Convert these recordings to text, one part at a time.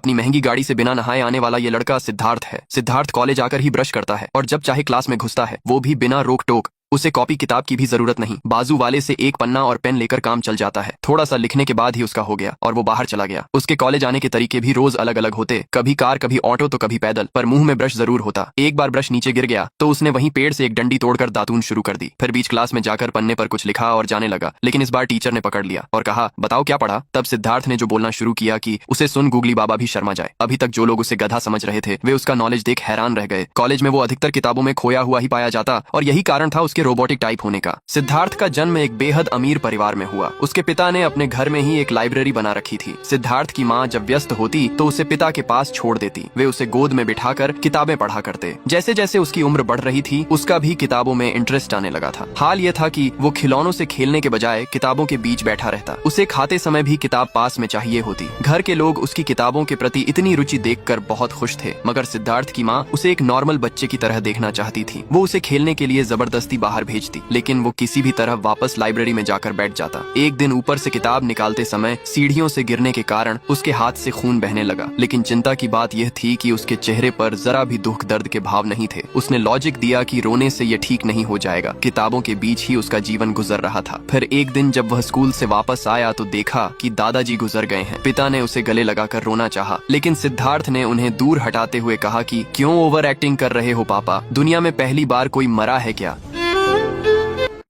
अपनी महंगी गाड़ी से बिना नहाए आने वाला ये लड़का सिद्धार्थ है। सिद्धार्थ कॉलेज आकर ही ब्रश करता है और जब चाहे क्लास में घुसता है, वो भी बिना रोक टोक। उसे कॉपी किताब की भी जरूरत नहीं, बाजू वाले से एक पन्ना और पेन लेकर काम चल जाता है। थोड़ा सा लिखने के बाद ही उसका हो गया और वो बाहर चला गया। उसके कॉलेज आने के तरीके भी रोज अलग अलग होते, कभी कार, कभी ऑटो तो कभी पैदल, पर मुंह में ब्रश जरूर होता। एक बार ब्रश नीचे गिर गया तो उसने वहीं पेड़ से एक डंडी तोड़कर दातून शुरू कर दी। फिर बीच क्लास में जाकर पन्ने पर कुछ लिखा और जाने लगा, लेकिन इस बार टीचर ने पकड़ लिया और कहा, बताओ क्या पढ़ा। तब सिद्धार्थ ने जो बोलना शुरू किया कि उसे सुन गूगली बाबा भी शर्मा जाए। अभी तक जो लोग उसे गधा समझ रहे थे वे उसका नॉलेज देख हैरान रह गए। कॉलेज में वो अधिकतर किताबों में खोया हुआ ही पाया जाता और यही कारण था उसके रोबोटिक टाइप होने का। सिद्धार्थ का जन्म एक बेहद अमीर परिवार में हुआ। उसके पिता ने अपने घर में ही एक लाइब्रेरी बना रखी थी। सिद्धार्थ की माँ जब व्यस्त होती तो उसे पिता के पास छोड़ देती। वे उसे गोद में बिठाकर किताबें पढ़ा करते। जैसे जैसे उसकी उम्र बढ़ रही थी उसका भी किताबों में इंटरेस्ट आने लगा था। हाल ये था कि वो खिलौनों से खेलने के बजाय किताबों के बीच बैठा रहता। उसे खाते समय भी किताब पास में चाहिए होती। घर के लोग उसकी किताबों के प्रति इतनी रुचि देखकर बहुत खुश थे, मगर सिद्धार्थ की माँ उसे एक नॉर्मल बच्चे की तरह देखना चाहती थी। वो उसे खेलने के लिए जबरदस्ती बाहर भेजती, लेकिन वो किसी भी तरह वापस लाइब्रेरी में जाकर बैठ जाता। एक दिन ऊपर से किताब निकालते समय सीढ़ियों से गिरने के कारण उसके हाथ से खून बहने लगा, लेकिन चिंता की बात यह थी कि उसके चेहरे पर जरा भी दुख दर्द के भाव नहीं थे। उसने लॉजिक दिया कि रोने से ये ठीक नहीं हो जाएगा, किताबों के बीच ही उसका जीवन गुजर रहा था। फिर एक दिन जब वह स्कूल से वापस आया तो देखा कि दादाजी गुजर गए हैं। पिता ने उसे गले लगाकर रोना चाहा, लेकिन सिद्धार्थ ने उन्हें दूर हटाते हुए कहा कि क्यों ओवर एक्टिंग कर रहे हो पापा, दुनिया में पहली बार कोई मरा है क्या।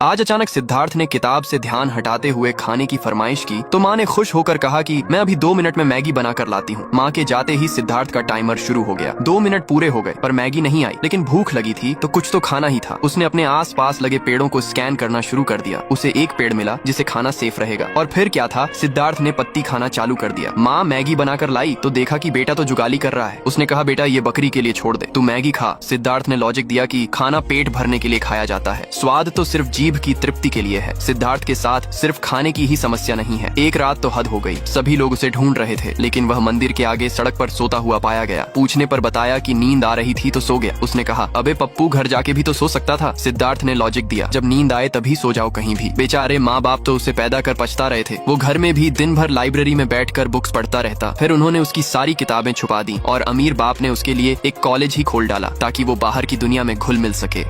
आज अचानक सिद्धार्थ ने किताब से ध्यान हटाते हुए खाने की फरमाइश की तो माँ ने खुश होकर कहा कि मैं अभी 2 मिनट में मैगी बनाकर लाती हूँ। माँ के जाते ही सिद्धार्थ का टाइमर शुरू हो गया। 2 मिनट पूरे हो गए पर मैगी नहीं आई, लेकिन भूख लगी थी तो कुछ तो खाना ही था। उसने अपने आस पास लगे पेड़ों को स्कैन करना शुरू कर दिया। उसे एक पेड़ मिला जिसे खाना सेफ रहेगा, और फिर क्या था, सिद्धार्थ ने पत्ती खाना चालू कर दिया। माँ मैगी बनाकर लाई तो देखा कि बेटा तो जुगाली कर रहा है। उसने कहा, बेटा ये बकरी के लिए छोड़ दे, तू मैगी खा। सिद्धार्थ ने लॉजिक दिया कि खाना पेट भरने के लिए खाया जाता है, स्वाद तो सिर्फ जीभ की तृप्ति के लिए है। सिद्धार्थ के साथ सिर्फ खाने की ही समस्या नहीं है। एक रात तो हद हो गई, सभी लोग उसे ढूंढ रहे थे, लेकिन वह मंदिर के आगे सड़क पर सोता हुआ पाया गया। पूछने पर बताया कि नींद आ रही थी तो सो गया। उसने कहा, अबे पप्पू, घर जाके भी तो सो सकता था। सिद्धार्थ ने लॉजिक दिया, जब नींद आए तभी सो जाओ कहीं भी। बेचारे माँ बाप तो उसे पैदा कर पछता रहे थे। वो घर में भी दिन भर लाइब्रेरी में बैठकर बुक्स पढ़ता रहता। फिर उन्होंने उसकी सारी किताबें छुपा दी और अमीर बाप ने उसके लिए एक कॉलेज ही खोल डाला ताकि वो बाहर की दुनिया में घुल मिल सके।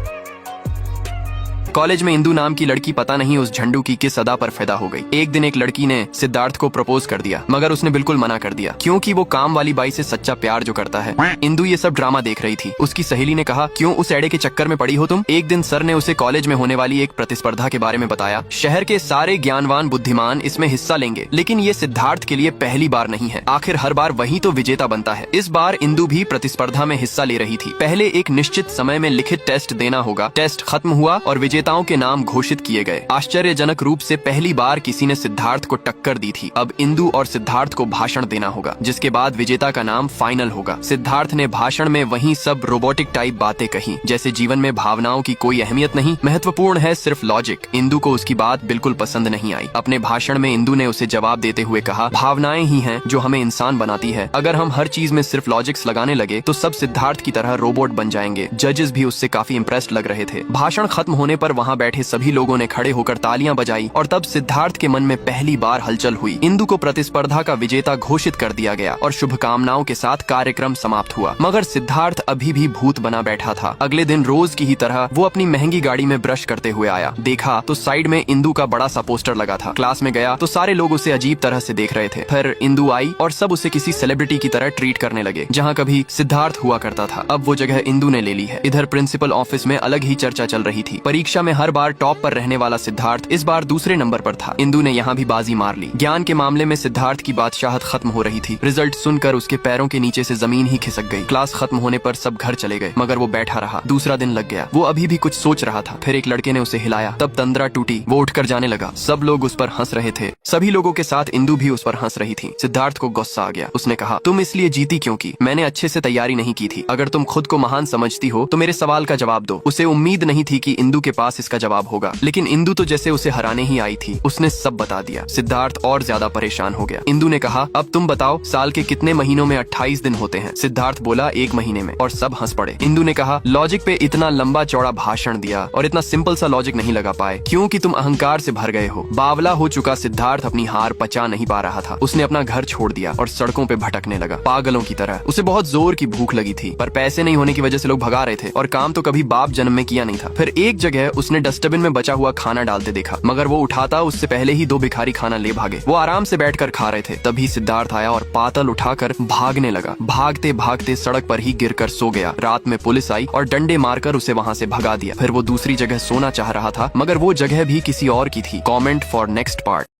कॉलेज में इंदू नाम की लड़की पता नहीं उस झंडू की किस अदा पर फिदा हो गई। एक दिन एक लड़की ने सिद्धार्थ को प्रपोज कर दिया, मगर उसने बिल्कुल मना कर दिया, क्योंकि वो काम वाली बाई से सच्चा प्यार जो करता है। इंदू ये सब ड्रामा देख रही थी। उसकी सहेली ने कहा, क्यों उस एड़े के चक्कर में पड़ी हो तुम। एक दिन सर ने उसे कॉलेज में होने वाली एक प्रतिस्पर्धा के बारे में बताया। शहर के सारे ज्ञानवान बुद्धिमान इसमें हिस्सा लेंगे, लेकिन ये सिद्धार्थ के लिए पहली बार नहीं है। आखिर हर बार वही तो विजेता बनता है। इस बार इंदू भी प्रतिस्पर्धा में हिस्सा ले रही थी। पहले एक निश्चित समय में लिखित टेस्ट देना होगा। टेस्ट खत्म हुआ और विजेताओं के नाम घोषित किए गए। आश्चर्यजनक रूप से पहली बार किसी ने सिद्धार्थ को टक्कर दी थी। अब इंदू और सिद्धार्थ को भाषण देना होगा, जिसके बाद विजेता का नाम फाइनल होगा। सिद्धार्थ ने भाषण में वही सब रोबोटिक टाइप बातें कही, जैसे जीवन में भावनाओं की कोई अहमियत नहीं, महत्वपूर्ण है सिर्फ लॉजिक। इंदू को उसकी बात बिल्कुल पसंद नहीं आई। अपने भाषण में इंदू ने उसे जवाब देते हुए कहा, भावनाएं ही हैं जो हमें इंसान बनाती है। अगर हम हर चीज में सिर्फ लॉजिक्स लगाने लगे तो सब सिद्धार्थ की तरह रोबोट बन जाएंगे। जजेस भी उससे काफी इम्प्रेस्ड लग रहे थे। भाषण खत्म होने पर वहाँ बैठे सभी लोगों ने खड़े होकर तालियां बजाई और तब सिद्धार्थ के मन में पहली बार हलचल हुई। इंदू को प्रतिस्पर्धा का विजेता घोषित कर दिया गया और शुभकामनाओं के साथ कार्यक्रम समाप्त हुआ। मगर सिद्धार्थ अभी भी भूत बना बैठा था। अगले दिन रोज की ही तरह वो अपनी महंगी गाड़ी में ब्रश करते हुए आया। देखा तो साइड में इंदू का बड़ा सा पोस्टर लगा था। क्लास में गया तो सारे लोग उसे अजीब तरह से देख रहे थे। फिर इंदू आई और सब उसे किसी सेलिब्रिटी की तरह ट्रीट करने लगे। जहाँ कभी सिद्धार्थ हुआ करता था, अब वो जगह इंदू ने ले ली है। इधर प्रिंसिपल ऑफिस में अलग ही चर्चा चल रही थी। परीक्षा में हर बार टॉप पर रहने वाला सिद्धार्थ इस बार दूसरे नंबर पर था। इंदू ने यहाँ भी बाजी मार ली। ज्ञान के मामले में सिद्धार्थ की बादशाहत खत्म हो रही थी। रिजल्ट सुनकर उसके पैरों के नीचे से जमीन ही खिसक गई। क्लास खत्म होने पर सब घर चले गए, मगर वो बैठा रहा। दूसरा दिन लग गया। वो अभी भी कुछ सोच रहा था। फिर एक लड़के ने उसे हिलाया, तब तंद्रा टूटी। वो उठकर जाने लगा। सब लोग उस पर हंस रहे थे। सभी लोगों के साथ इंदू भी उस पर हंस रही थी। सिद्धार्थ को गुस्सा आ गया। उसने कहा, तुम इसलिए जीती क्योंकि मैंने अच्छे से तैयारी नहीं की थी। अगर तुम खुद को महान समझती हो तो मेरे सवाल का जवाब दो। उसे उम्मीद नहीं थी कि इंदू के पास पास इसका जवाब होगा, लेकिन इंदु तो जैसे उसे हराने ही आई थी, उसने सब बता दिया। सिद्धार्थ और ज्यादा परेशान हो गया। इंदु ने कहा, अब तुम बताओ साल के कितने महीनों में 28 दिन होते हैं? सिद्धार्थ बोला, 1 महीने में, और सब हंस पड़े। इंदु ने कहा, लॉजिक पे इतना लंबा चौड़ा भाषण दिया और इतना सिंपल सा लॉजिक नहीं लगा पाए क्योंकि तुम अहंकार से भर गए हो। बावला हो चुका सिद्धार्थ अपनी हार पचा नहीं पा रहा था। उसने अपना घर छोड़ दिया और सड़कों पे भटकने लगा पागलों की तरह। उसे बहुत जोर की भूख लगी थी, पर पैसे नहीं होने की वजह से लोग भगा रहे थे और काम तो कभी बाप जन्म में किया नहीं था। फिर एक जगह उसने डस्टबिन में बचा हुआ खाना डालते देखा, मगर वो उठाता उससे पहले ही 2 भिखारी खाना ले भागे। वो आराम से बैठकर खा रहे थे। तभी सिद्धार्थ आया और पातल उठाकर भागने लगा। भागते भागते सड़क पर ही गिरकर सो गया। रात में पुलिस आई और डंडे मारकर उसे वहाँ से भगा दिया। फिर वो दूसरी जगह सोना चाह रहा था, मगर वो जगह भी किसी और की थी। Comment for next part.